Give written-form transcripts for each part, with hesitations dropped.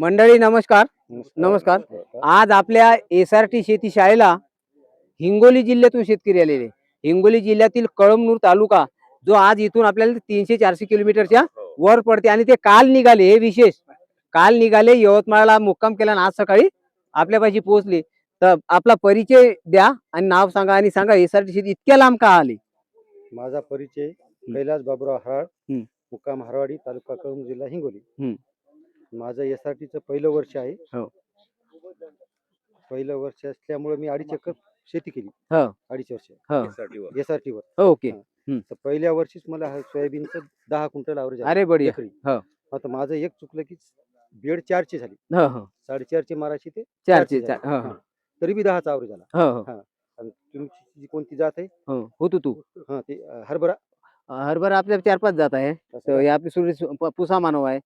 मंडळी नमस्कार. नमस्कार. आज आपल्या SRT शेती शाळेला हिंगोली जिल्ह्यातून शेतकरी आलेले. हिंगोली जिल्ह्यातील कळमनुर तालुका जो आज इथून आपल्याला 300-400 किलोमीटरच्या वर पडते आणि ते काल निघाले. हे विशेष, काल निघाले, यवतमाळला मुक्काम केला आणि आज सकाळी आपल्यापाशी पोहोचले. तर आपला परिचय द्या आणि नाव सांगा आणि सांगा SRT शेती इतक्या लांब का आली. माझा परिचय कैलास बाबुराव हराळ, मुक्काम हरवाडी, तालुका कळमनुर, जिल्हा हिंगोली. माझं SRTचं पहिलं वर्ष आहे. पहिलं वर्ष असल्यामुळे मी 2.5 एकर शेती केली. 2.5 वर्ष SRT वर. ओके. तर पहिल्या वर्षीच मला सोयाबीनचं 10 क्विंटल आवरेज. अरे बढिया. आता माझं एक चुकलं की बेड 4ची झाली. 4.5ची मारायची ते 4ची. तरी बी 10चा आवरेज आला. आणि तुमची कोणती जात आहे? होतो तू. ते हरभरा. हरभरा आपल्या 4-5 जात आहे. तर आपली सुरी पुसा मानव आहे.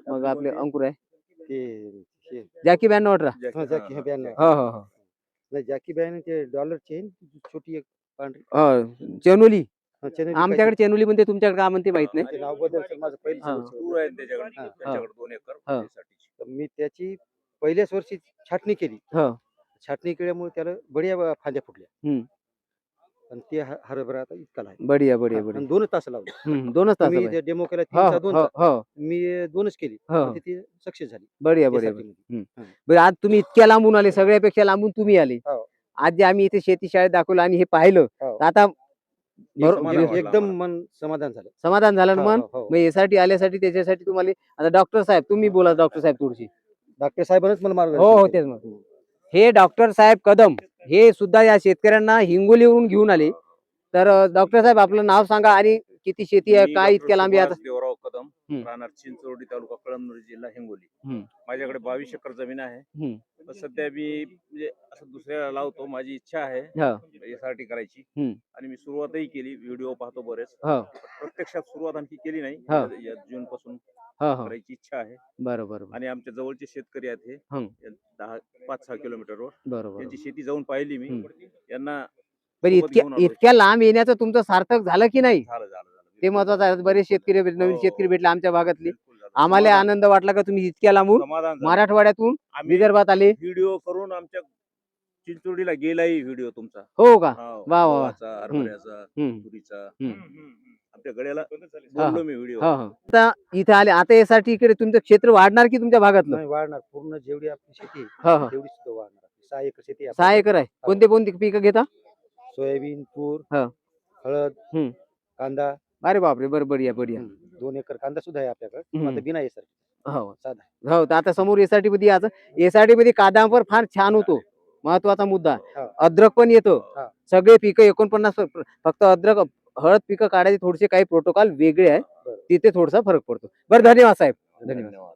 मग आपले अंकुर आहे ते जॅकी 92. जॅकी 92. नाही, जॅकी 92 ते डॉलर चेन छोटी एक पांढरी चेनोली. आमच्याकडे चेनोली म्हणते, तुमच्याकडे काय म्हणते माहित नाही. नाव बदल माझं पहिलं तूर आहे त्याच्याकडे 2 एकर. मी त्याची पहिल्याच वर्षी छाटणी केली. छाटणी केल्यामुळे त्याला बढिया फांद्या फुटल्या. आणि ते हरभरा आता इतका आहे. बढिया. 2 तास लावले. 2 तास मी डेमो केला 3 मी 2च केली. ती सक्सेस झाली. बढिया. बरं, आज तुम्ही इतक्या लांबून आले, सगळ्यापेक्षा लांबून तुम्ही आले. आज जे आम्ही इथे शेती शाळेत दाखवलं आणि हे पाहिलं, आता एकदम मन समाधान झालं ना मन. मग यासाठी आल्यासाठी त्याच्यासाठी तुम्हाला आता डॉक्टर साहेब, तुम्ही बोला डॉक्टर साहेब थोडीशी. डॉक्टर साहेबांनाच मला मार्ग. हो तेच मग. हे डॉक्टर साहेब कदम हे सुद्धा या शेतकऱ्यांना हिंगोलीवरून घेऊन आले. तर डॉक्टर साहेब आपलं नाव सांगा आणि किती शेती आहे, काय इतक्या लांबी आता. देवराव कदम, राहणार चिंचोडी, तालुका कळमनुर, जिल्हा हिंगोली. माझ्याकडे 22 एकर जमीन आहे. सध्या मी म्हणजे असं दुसऱ्याला लावतो. माझी इच्छा आहे SRT करायची आणि मी सुरुवातही केली. व्हिडिओ पाहतो बरेच. प्रत्यक्षात सुरुवात आणखी केली नाही. या जून पासून करायची इच्छा आहे. बरोबर. आणि आमच्या जवळचे शेतकरी आहेत हे 5-6 किलोमीटरवर. त्यांची शेती जाऊन पाहिली मी. यांना इतक्या लांब येण्याचं तुमचं सार्थक झालं की नाही झालं ते महत्वाचं आहे. बरेच शेतकरी, नवीन शेतकरी भेटले आमच्या भागातले. आम्हाला आनंद वाटला का तुम्ही इतक्या लांबून मराठवाड्यातून विदर्भात आले. व्हिडिओ करून आमच्या चिंचोडीला गेलाही व्हिडिओ तुमचा. हो का? वा. हरभऱ्याचा, तुरीचा, आमच्या गड्याला बोललो मी व्हिडिओ. आता इथे आले, आता यासाठी इकडे तुमचं क्षेत्र वाढणार की तुमच्या भागातलं? नाही, वाढणार. पूर्ण जेवढी आपली शेती तेवढी सुद्धा वाढणार. 6 एकर शेती आहे. 6 एकर आहे. कोणते पिकं घेता? सोयाबीन, तूर, हळद, कांदा. अरे बापरे. बरं, बढिया. 2 एकर कांदा सुद्धा आहे आपल्याकडे. आता बिना SRT. हो. तर आता समोर SRT मध्ये याचं. SRT मध्ये कांदावर फार छान होतो. महत्वाचा मुद्दा. अद्रक पण येतो. सगळे पिकं 49. फक्त अद्रक, हळद पिकं काढायचे थोडेसे काही प्रोटोकॉल वेगळे आहे, तिथे थोडासा फरक पडतो. बरं, धन्यवाद साहेब. धन्यवाद.